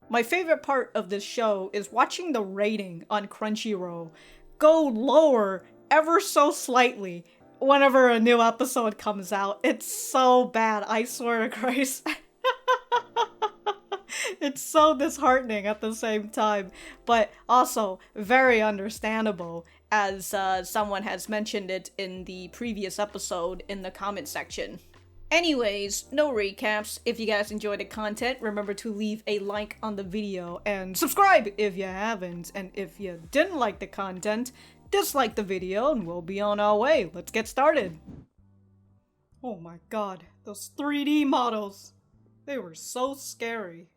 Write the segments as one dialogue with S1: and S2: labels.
S1: My favorite part of this show is watching the rating on Crunchyroll go lower ever so slightly whenever a new episode comes out. It's so bad, I swear to Christ. It's so disheartening at the same time, but also very understandable, as someone has mentioned it in the previous episode in the comment section. Anyways, no recaps. If you guys enjoyed the content, remember to leave a like on the video and subscribe if you haven't. And if you didn't like the content, dislike the video and we'll be on our way. Let's get started. Oh my god, those 3D models. They were so scary.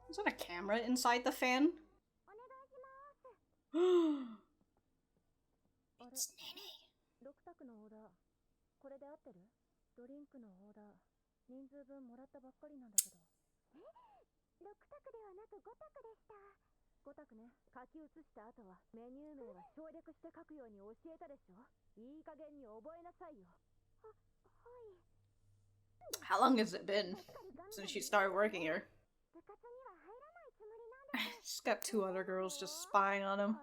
S1: Is that a camera inside the fan? It's Nene.
S2: これで合ってる？ドリンクのオーダー、人数分もらったばっかりなんだけど。6択ではなく5択でした。5択ね。書き写した後はメニュー名は省略して書くように教えたでしょ。いい加減に覚えなさいよ。はい。
S1: How long has it been since she started working here? She's got 2 other girls just spying on him.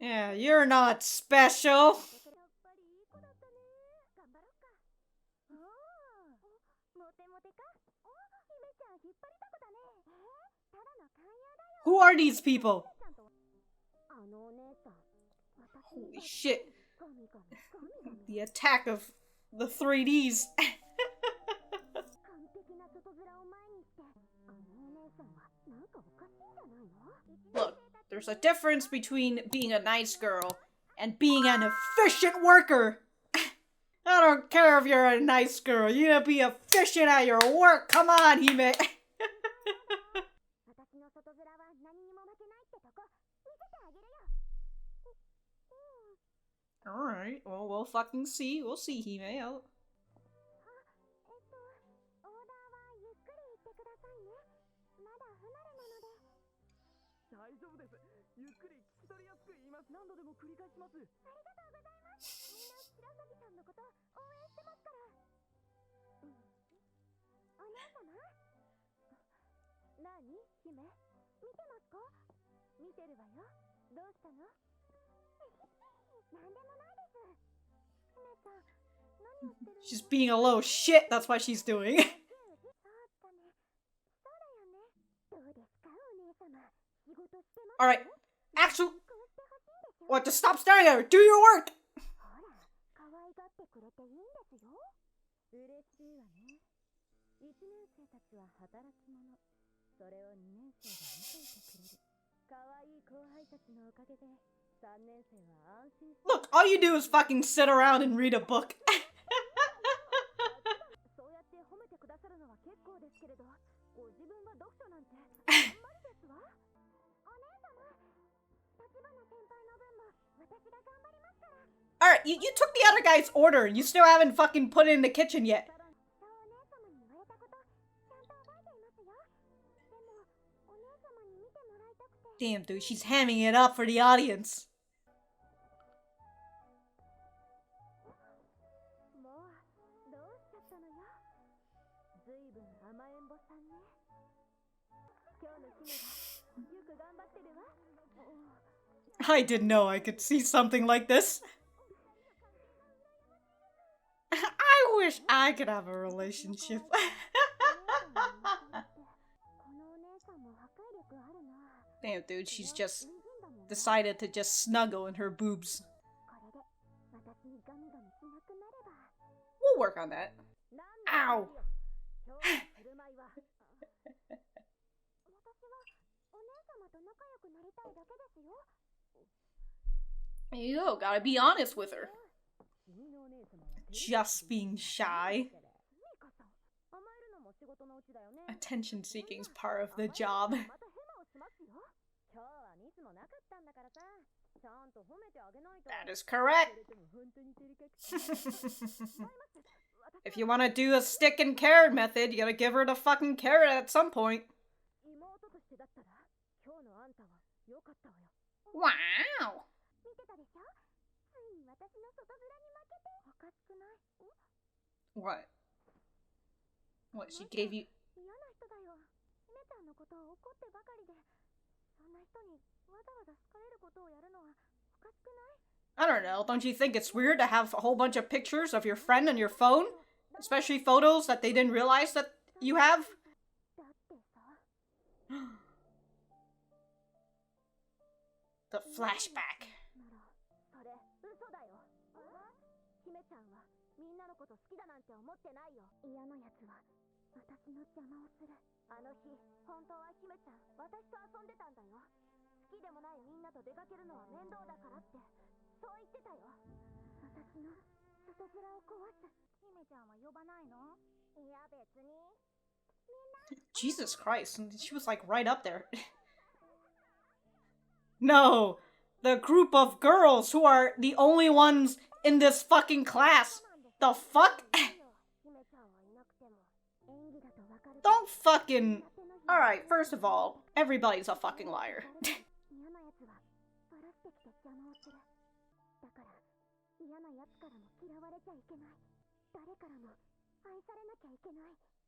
S1: Yeah, you're not special. Who are these people? Holy shit. The attack of the 3Ds. Look, there's a difference between being a nice girl and being an efficient worker. I don't care if you're a nice girl. You gotta be efficient at your work. Come on, Hime. Alright, well, we'll fucking see. We'll see, Hime. She's being a little shit, that's what she's doing. Alright, actual. What, just stop staring at her! Do your work! Look, all you do is fucking sit around and read a book. Alright, you took the other guy's order. You still haven't fucking put it in the kitchen yet. Damn, dude, she's hamming it up for the audience. I didn't know I could see something like this. I wish I could have a relationship. Damn, dude, she's just decided to just snuggle in her boobs. We'll work on that. Ow! There you go, gotta be honest with her. Just being shy. Attention seeking is part of the job. That is correct. If you want to do a stick and carrot method, you gotta give her the fucking carrot at some point. Wow. What? What, she gave you...
S2: 嫌な人だよ。姫ちゃんのことを怒ってばかりで、そんな人にわざわざ好かれることをやるのはおかしくない？
S1: I don't know, don't you think it's weird to have a whole bunch of pictures of your friend on your phone? Especially photos that they didn't realize that you have?
S2: だってさ。
S1: The flashback.
S2: なら、それ嘘だよ。姫ちゃんはみんなのこと好きだなんて思ってないよ。嫌なやつは私の邪魔をする。あの日、本当は姫ちゃん、私と遊んでたんだよ。好きでもないみんなと出かけるのは面倒だからって、そう言ってたよ。私の外面を壊す。姫ちゃんは呼ばないの？いや別に。
S1: Jesus Christ, she was like right up there. No! The group of girls who are the only ones in this fucking class! The fuck? Don't fucking... Alright, first of all, everybody's a fucking liar.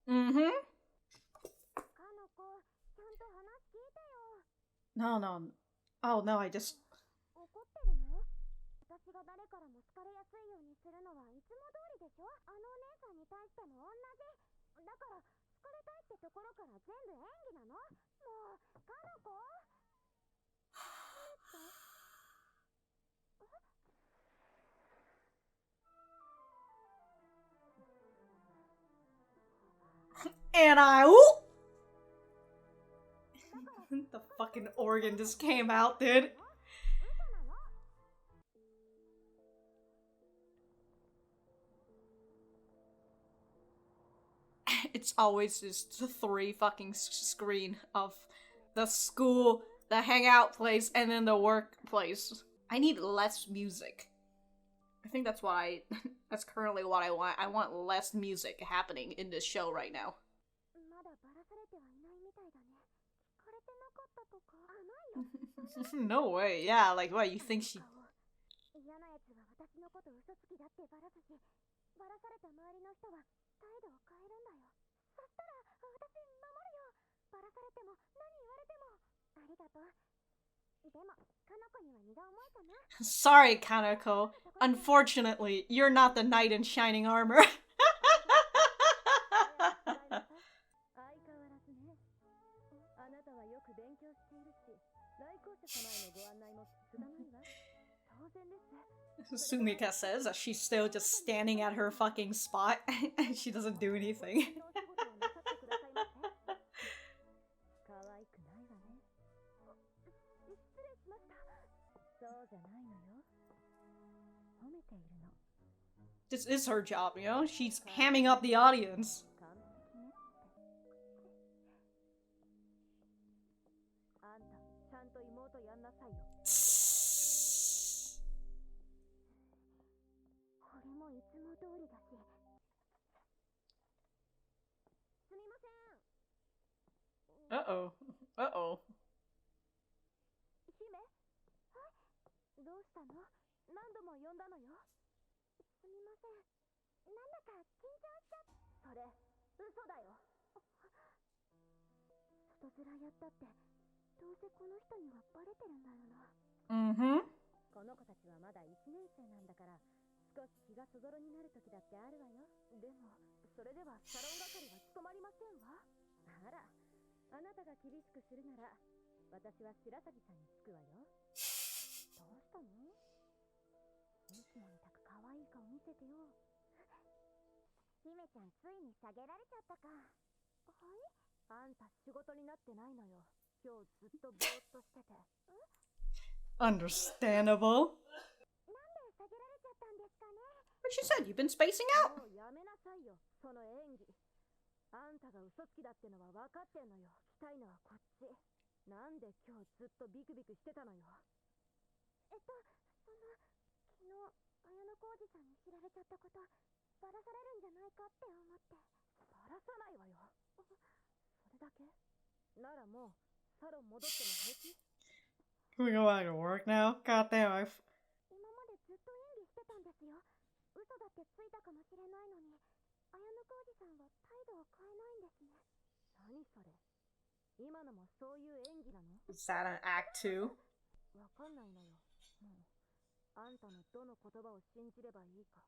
S1: Mm-hmm. No. Oh no, I just...
S2: 私が誰からも好かれやすいようにするのはいつも通りでしょ？あのお姉さんに対しても同じ。だから好かれたいってところから全部演技なの？もう、かの子？And
S1: I... The fucking organ just came out, dude. It's always just the three fucking screen of the school, the hangout place, and then the workplace. I need less music. I think that's why that's currently what I want. I want less music happening in this show right now. No way. Yeah, like what, you think she... Sorry, Kanoko. Unfortunately, you're not the knight in shining armor. Sumika says that she's still just standing at her fucking spot and she doesn't do anything. This is her job, you know? She's hamming up the audience. Uh-oh. Uh-oh.
S2: どうしたの？何度も呼んだのよ。すみません。なんだか緊張しちゃっ。それ、嘘だよ。外面やったって、どうせこの人にはバレてるんだよな。この子たちはまだ1年生なんだから、少し気がそぞろになる時だってあるわよ。でも、それではサロン係は務まりませんわ。あら、あなたが厳しくするなら、私は白鷺さんにつくわよ。どうしたの？いつもみたく可愛い顔見せてよ。姫ちゃんついに下げられちゃったか。はい？あんた仕事になってないのよ。今日ずっとぼーっとしてて。
S1: Understandable.
S2: なんで下げられちゃったんですかね。
S1: But she said you've been spacing out.
S2: もうやめなさいよ、その演技。あんたが嘘つきだってのは分かってんのよ。聞きたいのはこっち。なんで今日ずっとビクビクしてたのよ。昨日、綾野浩二さんに知られちゃったこと、バラされるんじゃないかって思って。バラさないわよ。それだけ？ならもう、サロン戻っても平気？
S1: Can we go back to work now? God damn, I've...
S2: 今までずっと演技してたんですよ。嘘だってついたかもしれないのに、綾野浩二さんは態度を変えな何それ。今のもそういう演技なの？
S1: Is that an act 2?
S2: わかんないのよ。もう、あんたのどの言葉を信じればいいか。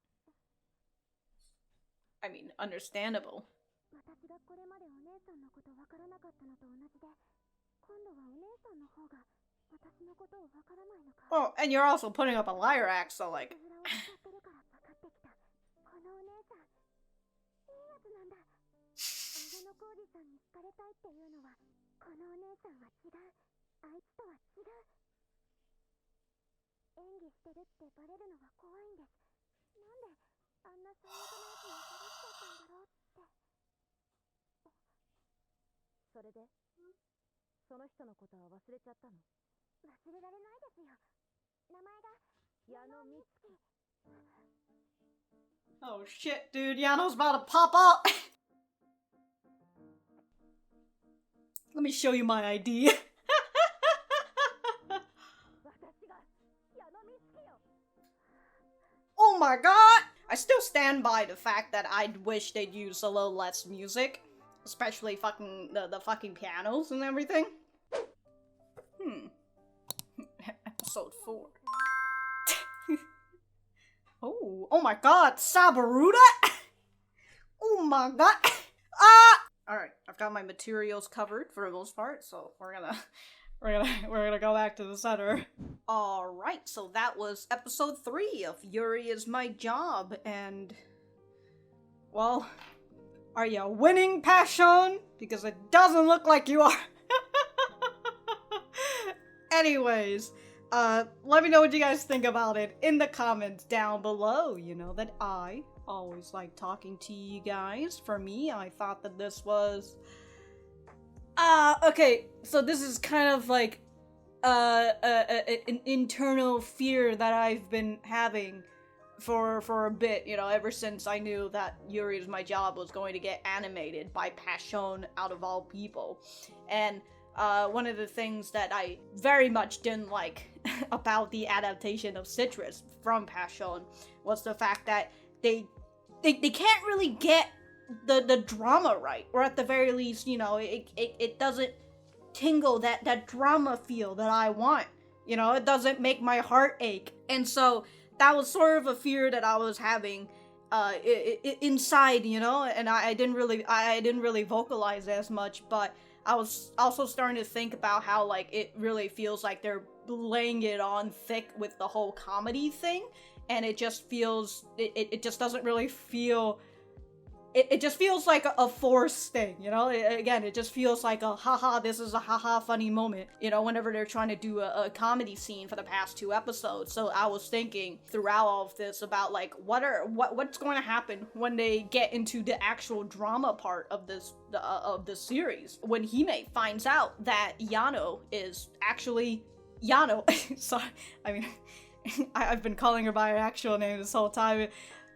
S1: I mean, understandable.
S2: 私がこれまでお姉さんのことわからなかったのと同じで、今度はお姉さんの方が私のことをわからないのか。
S1: Oh, and you're also putting up a liar act, so like...
S2: うずらを使ってるから分かってきた。このお姉さん、いいやつなんだ。綾野浩二さんに好かれたいっていうのは、このお姉さんは違う。あいつとは違う。演技してるってバレるのは怖いんです。なんであんな最悪なやつに騙しちゃったんだろうって。それで、その人のことは忘れちゃったの？忘れられないですよ。名前が矢野美月。
S1: Oh shit, dude, Yano's about to pop up! Let me show you my ID. Oh my god! I still stand by the fact that I wish they'd use a little less music. Especially fucking the fucking pianos and everything. Episode 4. Oh my god, Sabaruda? Oh my god. Alright, I've got my materials covered for the most part, so we're gonna go back to the center. Alright, so that was episode 3 of Yuri Is My Job, and... well, are you winning, Passione? Because it doesn't look like you are. Anyways, let me know what you guys think about it in the comments down below. You know that I always like talking to you guys. For me, I thought that this was... okay, so this is kind of like an internal fear that I've been having for a bit, you know, ever since I knew that Yuri Is My Job was going to get animated by Passione out of all people. And one of the things that I very much didn't like about the adaptation of Citrus from Passione was the fact that they can't really get the drama right, or at the very least, you know, it doesn't tingle that drama feel that I want. You know, it doesn't make my heart ache. And so that was sort of a fear that I was having inside, you know, and I didn't really vocalize as much, but I was also starting to think about how, like, it really feels like they're laying it on thick with the whole comedy thing, and it just feels, it just doesn't really feel, it just feels like a forced thing, you know? Again, it just feels like a haha, this is a haha funny moment, you know, whenever they're trying to do a comedy scene for the past 2 episodes. So I was thinking throughout all of this about, like, what's going to happen when they get into the actual drama part of this series, when Hime finds out that Yano is actually Yano. Sorry, I mean, I've been calling her by her actual name this whole time,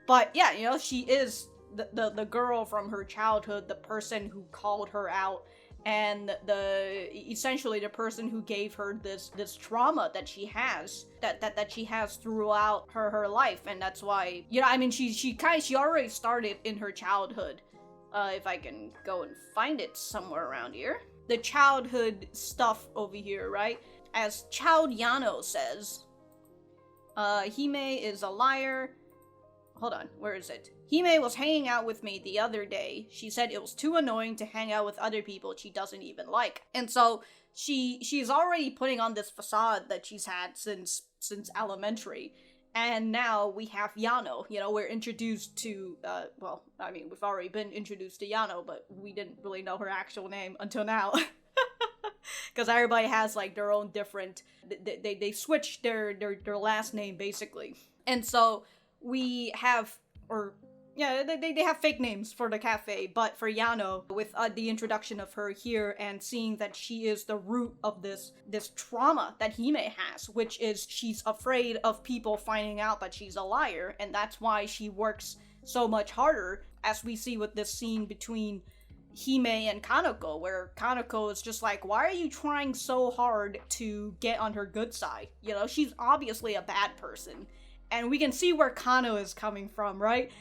S1: but yeah, you know, she is the girl from her childhood, the person who called her out, and essentially the person who gave her this trauma that she has, that she has throughout her life. And that's why, you know, I mean, she already started in her childhood. If I can go and find it somewhere around here. The childhood stuff over here, right? As Child Yano says, Hime is a liar. Hold on, where is it? Hime was hanging out with me the other day. She said it was too annoying to hang out with other people she doesn't even like. And so she's already putting on this facade that she's had since elementary. And now we have Yano. You know, we're introduced to, well, I mean, we've already been introduced to Yano, but we didn't really know her actual name until now. Because everybody has, like, their own different, they switch their last name, basically. And so we have, or yeah, they have fake names for the cafe, but for Yano, with the introduction of her here and seeing that she is the root of this trauma that Hime has, which is she's afraid of people finding out that she's a liar, and that's why she works so much harder, as we see with this scene between Hime and Kanoko, where Kanoko is just like, why are you trying so hard to get on her good side? You know, she's obviously a bad person. And we can see where Kano is coming from, right?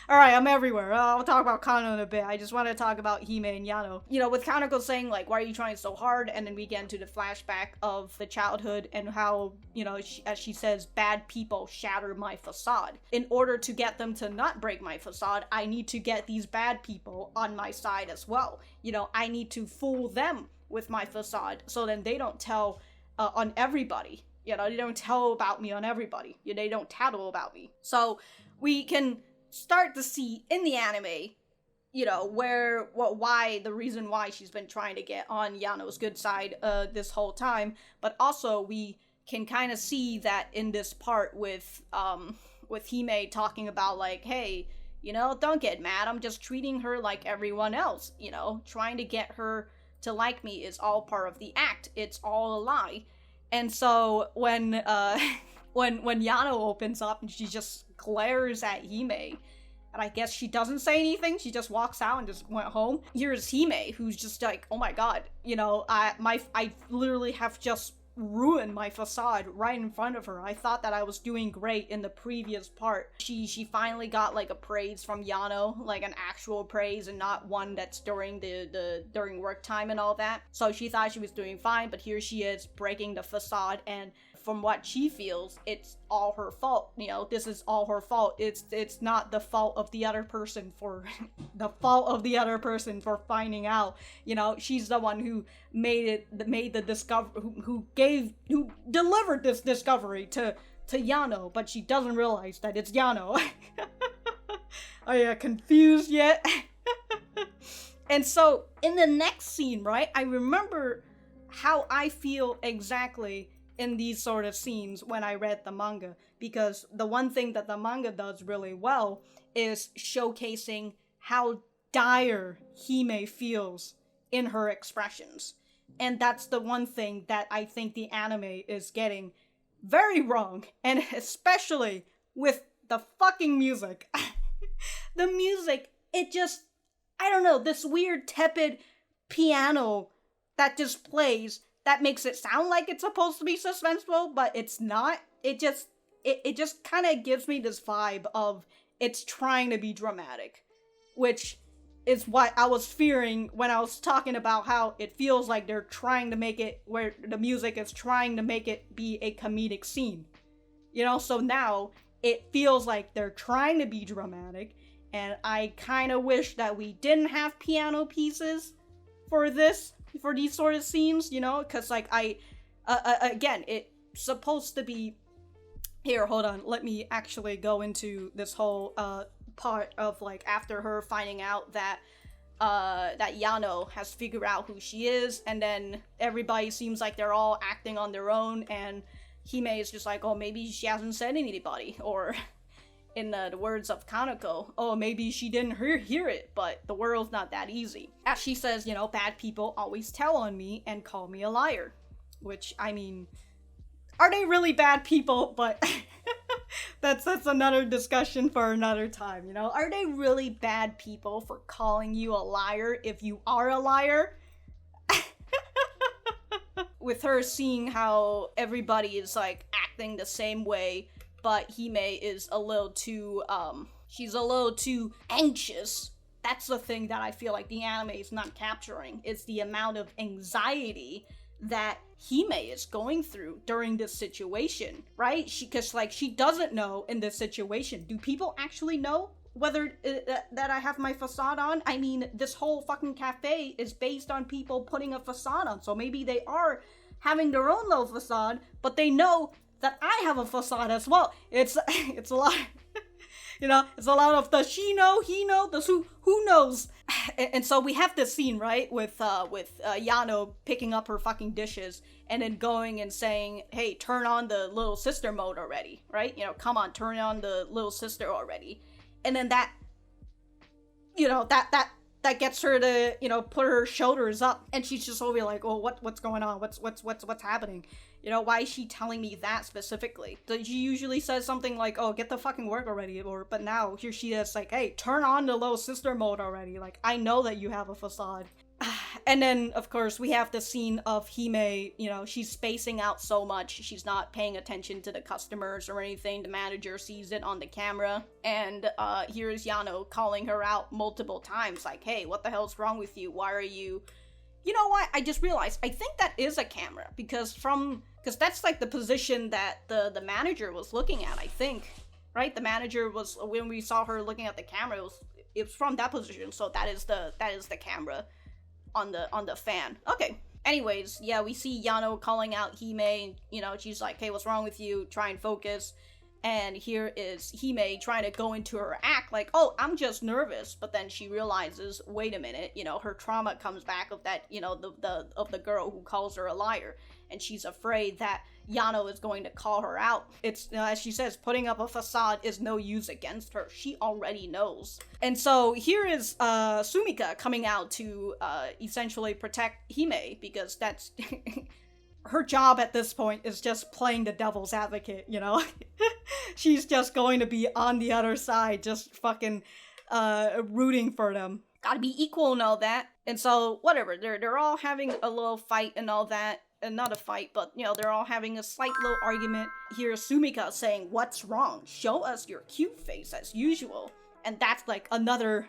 S1: Alright, I'm everywhere. I'll talk about Kano in a bit. I just want to talk about Hime and Yano. You know, with Kanoko saying, like, why are you trying so hard? And then we get into the flashback of the childhood and how, you know, as she says, bad people shatter my facade. In order to get them to not break my facade, I need to get these bad people on my side as well. You know, I need to fool them with my facade so then they don't tell on everybody. You know, they don't tell about me on everybody. They don't tattle about me. So we can start to see in the anime, you know, why the reason why she's been trying to get on Yano's good side this whole time, but also we can kind of see that in this part with Hime talking about like, hey, you know, don't get mad, I'm just treating her like everyone else, you know, trying to get her to like me is all part of the act, it's all a lie. And so when when Yano opens up and she just glares at Hime, and I guess she doesn't say anything, she just walks out and just went home. Here's Hime, who's just like, oh my god, you know, I literally have just ruined my facade right in front of her. I thought that I was doing great in the previous part. She finally got like a praise from Yano, like an actual praise and not one that's during during work time and all that. So she thought she was doing fine, but here she is breaking the facade, and from what she feels, it's all her fault. You know, this is all her fault. It's not the fault of the other person for the fault of the other person for finding out. You know, she's the one who made the discovery, who delivered this discovery to Yano, but she doesn't realize that it's Yano. Are you confused yet? And so in the next scene, right, I remember how I feel exactly in these sort of scenes when I read the manga, because the one thing that the manga does really well is showcasing how dire Hime feels in her expressions. And that's the one thing that I think the anime is getting very wrong, and especially with the fucking music. The music, it just, I don't know, this weird tepid piano that just plays that makes it sound like it's supposed to be suspenseful, but it's not. It just kind of gives me this vibe of it's trying to be dramatic, which is what I was fearing when I was talking about how it feels like they're trying to make it where the music is trying to make it be a comedic scene. You know, so now it feels like they're trying to be dramatic, and I kind of wish that we didn't have piano pieces for these sort of scenes, you know, because like again, it's supposed to be, here, hold on, let me actually go into this whole part of like after her finding out that that Yano has figured out who she is, and then everybody seems like they're all acting on their own, and Hime is just like, oh, maybe she hasn't said anybody, or in the words of Kanoko, oh, maybe she didn't hear it, but the world's not that easy. As she says, you know, bad people always tell on me and call me a liar. Which, I mean, are they really bad people? But that's another discussion for another time, you know? Are they really bad people for calling you a liar if you are a liar? With her seeing how everybody is, like, acting the same way, but Hime is a little too, she's a little too anxious. That's the thing that I feel like the anime is not capturing, is the amount of anxiety that Hime is going through during this situation, right? Because, like, she doesn't know in this situation. Do people actually know whether that I have my facade on? I mean, this whole fucking cafe is based on people putting a facade on, so maybe they are having their own little facade, but they know that I have a facade as well. It's a lot, you know, it's a lot of the she know, he know, the who knows. And so we have this scene, right, with Yano picking up her fucking dishes and then going and saying, hey, turn on the little sister mode already, right? You know, come on, turn on the little sister already. And then that, you know, that gets her to, you know, put her shoulders up, and she's just over like, oh, what's going on? What's happening? You know, why is she telling me that specifically? She usually says something like, oh, get the fucking work already, but now here she is like, hey, turn on the little sister mode already. Like, I know that you have a facade. And then, of course, we have the scene of Hime, you know, she's spacing out so much, she's not paying attention to the customers or anything. The manager sees it on the camera, and here's Yano calling her out multiple times, like, hey, what the hell's wrong with you? Why are you... You know what? I just realized, I think that is a camera, because that's like the position that the manager was looking at, I think. Right? The manager was, when we saw her looking at the camera, it was from that position, so that is the camera on the fan. Okay. Anyways, yeah, we see Yano calling out Hime, you know, she's like, hey, what's wrong with you? Try and focus. And here is Hime trying to go into her act like, oh, I'm just nervous. But then she realizes, wait a minute, you know, her trauma comes back of that, you know, the girl who calls her a liar. And she's afraid that Yano is going to call her out. It's, as she says, putting up a facade is no use against her. She already knows. And so here is Sumika coming out to essentially protect Hime, because that's... her job at this point is just playing the devil's advocate, you know? She's just going to be on the other side, just fucking rooting for them. Gotta be equal and all that. And so, whatever, they're all having a little fight and all that. And not a fight, but, you know, they're all having a slight little argument. Here's Sumika saying, what's wrong? Show us your cute face as usual. And that's like another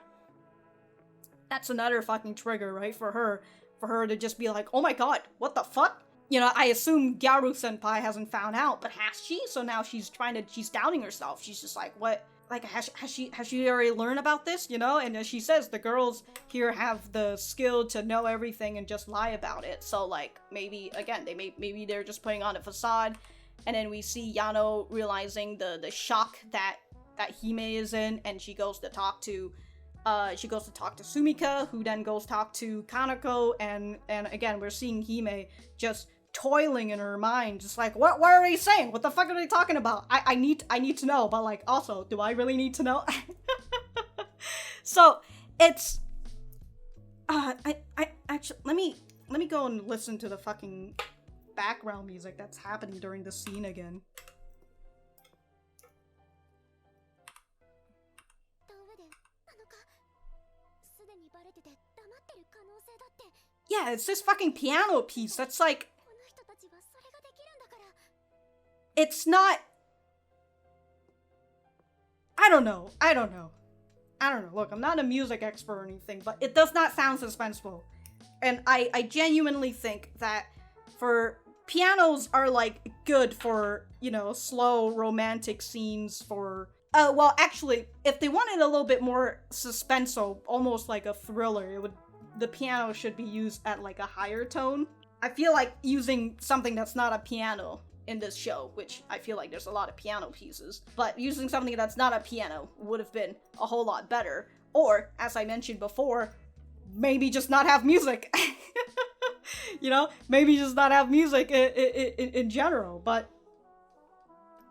S1: fucking trigger, right? For her to just be like, oh my god, what the fuck? You know, I assume Gyaru-senpai hasn't found out, but has she? So now she's doubting herself. She's just like, what? Like, has she already learned about this, you know? And as she says, the girls here have the skill to know everything and just lie about it. So, like, maybe, again, maybe they're just putting on a facade. And then we see Yano realizing the shock that Hime is in, and she goes to talk to Sumika, who then goes talk to Kanoko, and again, we're seeing Hime just toiling in her mind, just like, what are they saying? What the fuck are they talking about? I need to know, but like, also, do I really need to know? So it's I actually let me go and listen to the fucking background music that's happening during the scene again. Yeah, it's this fucking piano piece that's like, it's not... I don't know. Look, I'm not a music expert or anything, but it does not sound suspenseful. And I genuinely think that pianos are, like, good for, you know, slow romantic scenes for... well, actually, if they wanted a little bit more suspenseful, almost like a thriller, the piano should be used at, like, a higher tone. I feel like using something that's not a piano in this show, which I feel like there's a lot of piano pieces, but using something that's not a piano would have been a whole lot better. Or, as I mentioned before, maybe just not have music. You know, maybe just not have music in general, but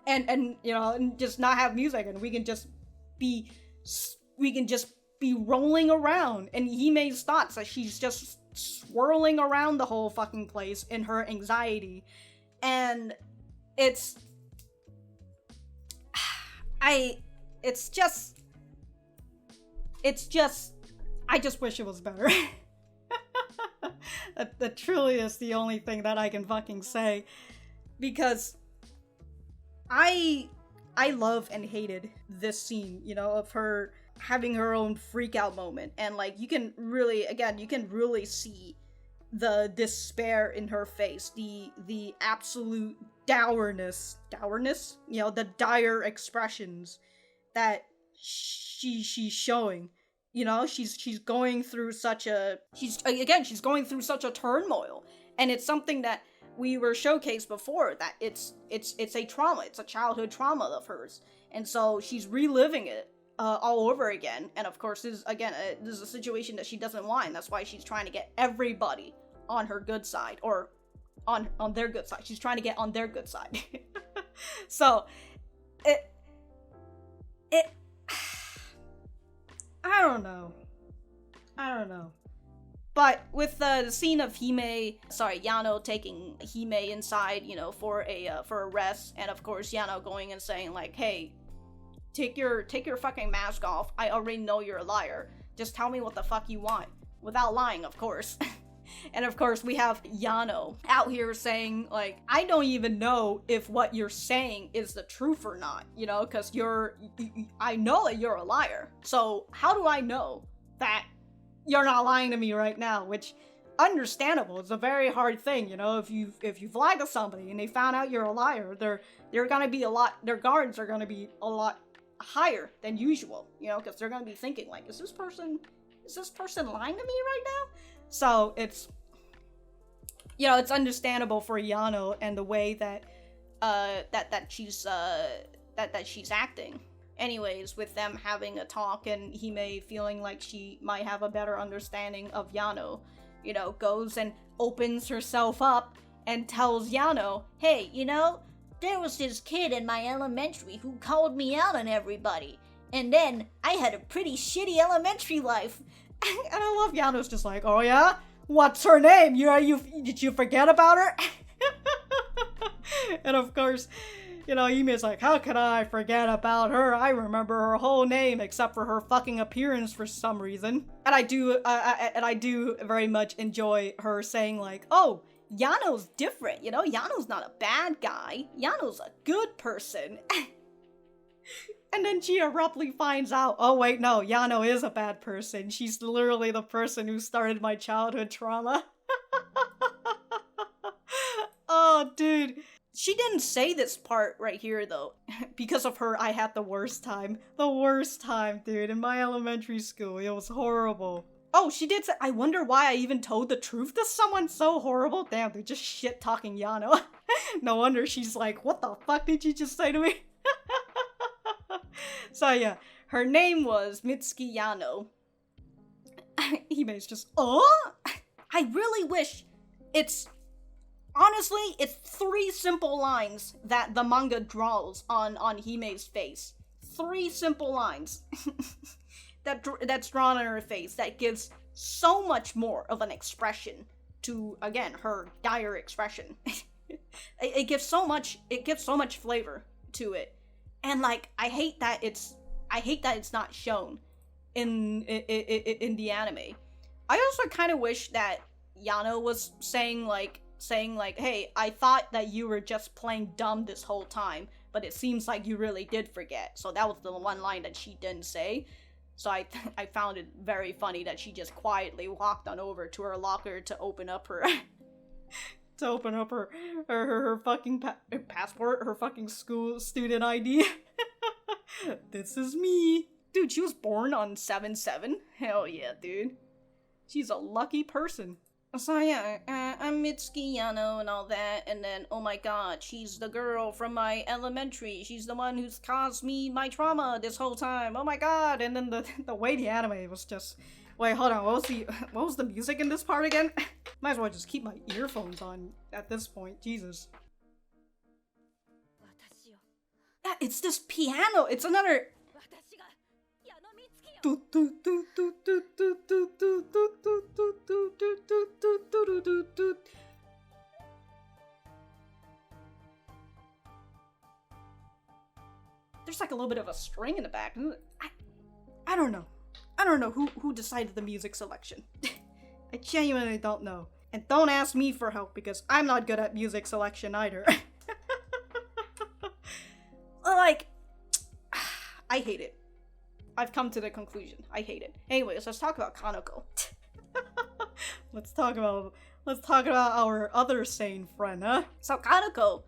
S1: and you know, and just not have music, and we can just be rolling around. And Hime's thoughts, that she's just swirling around the whole fucking place in her anxiety. And it's I just wish it was better. That truly is the only thing that I can fucking say, because I love and hated this scene, you know, of her having her own freak out moment. And like, you can really see the despair in her face, the absolute dourness, you know, the dire expressions that she's showing. You know, she's going through such a turmoil, and it's something that we were showcased before, that it's a trauma, it's a childhood trauma of hers, and so she's reliving it all over again. And of course, this is a situation that she doesn't want. That's why she's trying to get everybody on her good side, or on their good side. She's trying to get on their good side. So it I don't know. But with the scene of Yano taking Hime inside, you know, for a rest, and of course Yano going and saying like, hey, take your fucking mask off. I already know you're a liar. Just tell me what the fuck you want. Without lying, of course. And of course, we have Yano out here saying, like, I don't even know if what you're saying is the truth or not, you know, because I know that you're a liar. So how do I know that you're not lying to me right now? Which, understandable, it's a very hard thing, you know, if you've lied to somebody and they found out you're a liar, they're gonna be their guards are gonna be a lot higher than usual, you know, because they're gonna be thinking, like, is this person lying to me right now? So it's, you know, it's understandable for Yano and the way that she's acting. Anyways, with them having a talk and Hime feeling like she might have a better understanding of Yano, you know, goes and opens herself up and tells Yano, hey, you know, there was this kid in my elementary who called me out on everybody, and then I had a pretty shitty elementary life. And I love Yano's just like, oh yeah? What's her name? Did you forget about her? And of course, you know, Hime's like, how could I forget about her? I remember her whole name except for her fucking appearance for some reason. And I do very much enjoy her saying, like, oh, Yano's different, you know? Yano's not a bad guy. Yano's a good person. And then she abruptly finds out, oh wait, no, Yano is a bad person. She's literally the person who started my childhood trauma. Oh, dude. She didn't say this part right here, though. Because of her, I had the worst time. The worst time, dude. In my elementary school, it was horrible. Oh, she did say, I wonder why I even told the truth to someone so horrible. Damn, they're just shit-talking Yano. No wonder she's like, what the fuck did you just say to me? So yeah, her name was Mitsuki Yano. Hime's just, oh? I really wish honestly, it's 3 simple lines that the manga draws on Hime's face. 3 simple lines that's drawn on her face that gives so much more of an expression to, again, her dire expression. It gives so much flavor to it. And like, I hate that it's not shown in the anime. I also kind of wish that Yano was saying like, hey, I thought that you were just playing dumb this whole time, but it seems like you really did forget. So that was the one line that she didn't say. So I found it very funny that she just quietly walked on over to her locker to open up her her fucking passport, her fucking school student ID. This is me. Dude, she was born on 7/7. Hell yeah, dude. She's a lucky person. So yeah, I'm Mitsuki Yano and all that, and then, oh my god, she's the girl from my elementary. She's the one who's caused me my trauma this whole time. Oh my god. And then the way the anime was just... Wait, hold on, what was the music in this part again? Might as well just keep my earphones on at this point, Jesus. Yeah, it's this piano, it's another... There's like a little bit of a string in the back. I don't know. I don't know who decided the music selection. I genuinely don't know. And don't ask me for help because I'm not good at music selection either. Like, I hate it. I've come to the conclusion. I hate it. Anyways, let's talk about Kanoko. Let's talk about our other sane friend, huh? So Kanoko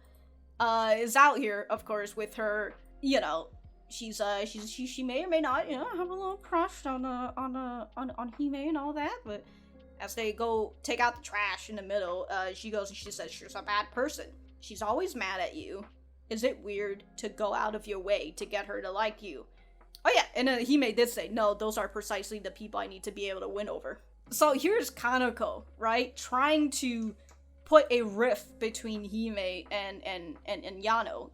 S1: is out here, of course, with her, you know, she may or may not, you know, have a little crush on Hime and all that, but as they go take out the trash in the middle, she goes and she says she's a bad person. She's always mad at you. Is it weird to go out of your way to get her to like you? Oh yeah, and Hime did say, no, those are precisely the people I need to be able to win over. So here's Kanoko, right? Trying to put a rift between Hime and Yano.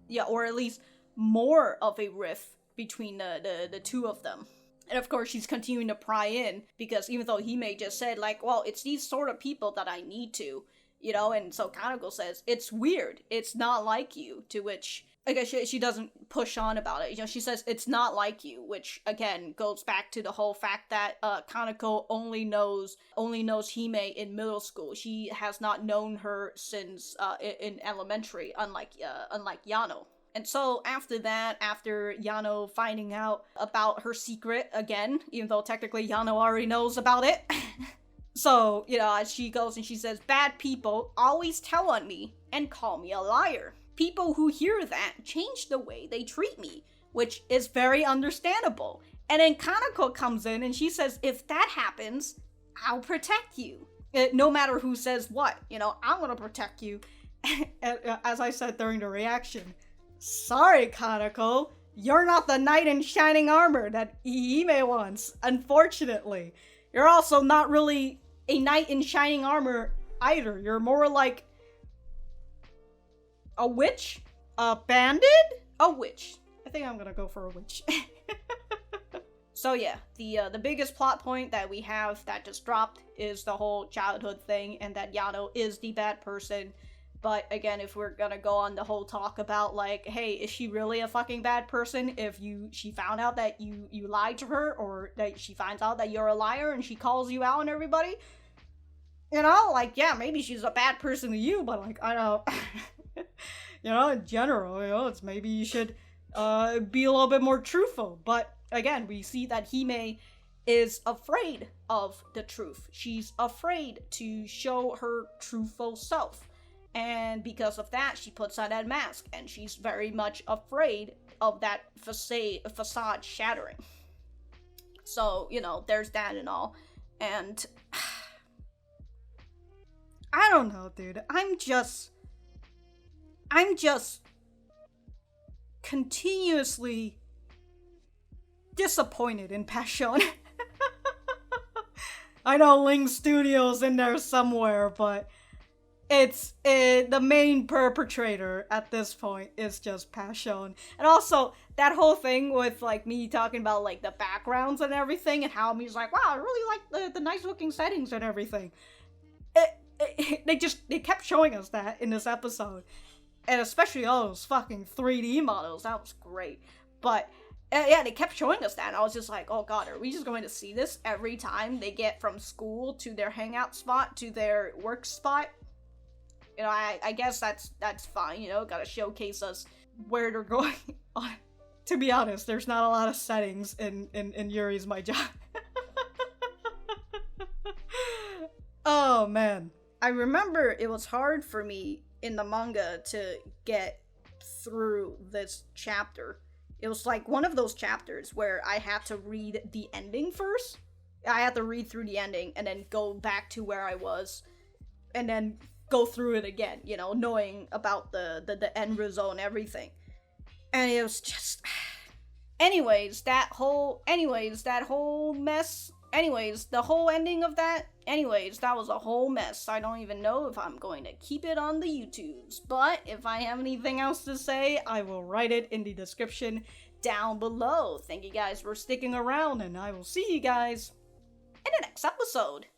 S1: Yeah, or at least more of a rift between the two of them. And of course, she's continuing to pry in, because even though Hime just said, like, well, it's these sort of people that I need to, you know, and so Kanoko says, it's weird, it's not like you, to which, I guess she doesn't push on about it. You know, she says it's not like you, which again goes back to the whole fact that Kanoko only knows Hime in middle school. She has not known her since in elementary, unlike Yano. And so after that, after Yano finding out about her secret again, even though technically Yano already knows about it. So, you know, she goes and she says, bad people always tell on me and call me a liar. People who hear that change the way they treat me, which is very understandable. And then Kanako comes in and she says, if that happens, I'll protect you. No matter who says what, you know, I'm gonna protect you. As I said during the reaction, sorry, Kanako, you're not the knight in shining armor that Hime wants, unfortunately. You're also not really a knight in shining armor either. You're more like a witch? A bandit? A witch. I think I'm gonna go for a witch. So yeah, the biggest plot point that we have that just dropped is the whole childhood thing and that Yano is the bad person. But again, if we're gonna go on the whole talk about like, hey, is she really a fucking bad person if she found out that you lied to her, or that she finds out that you're a liar and she calls you out on everybody? You know, like, yeah, maybe she's a bad person to you, but like, I don't you know, in general, you know, it's maybe you should be a little bit more truthful. But again, we see that Hime is afraid of the truth. She's afraid to show her truthful self. And because of that, she puts on that mask, and she's very much afraid of that facade shattering. So, you know, there's that and all. And I don't know, dude. I'm just continuously disappointed in Passione. I know Ling Studios in there somewhere, but it's the main perpetrator at this point is just Passione. And also, that whole thing with, like, me talking about, like, the backgrounds and everything, and how he's like, wow, I really like the nice looking settings and everything. They kept showing us that in this episode. And especially all those fucking 3D models, that was great. But, yeah, they kept showing us that, and I was just like, oh god, are we just going to see this every time they get from school to their hangout spot to their work spot? You know, I guess that's fine, you know, gotta showcase us where they're going on. To be honest, there's not a lot of settings in Yuri Is My Job. Oh, man. I remember it was hard for me in the manga to get through this chapter. It was like one of those chapters where I had to read the ending first. I had to read through the ending and then go back to where I was. And then go through it again, you know, knowing about the end result and everything. And it was just... Anyways, that whole mess... Anyways, the whole ending of that... Anyways, that was a whole mess. I don't even know if I'm going to keep it on the YouTubes. But if I have anything else to say, I will write it in the description down below. Thank you guys for sticking around, and I will see you guys in the next episode.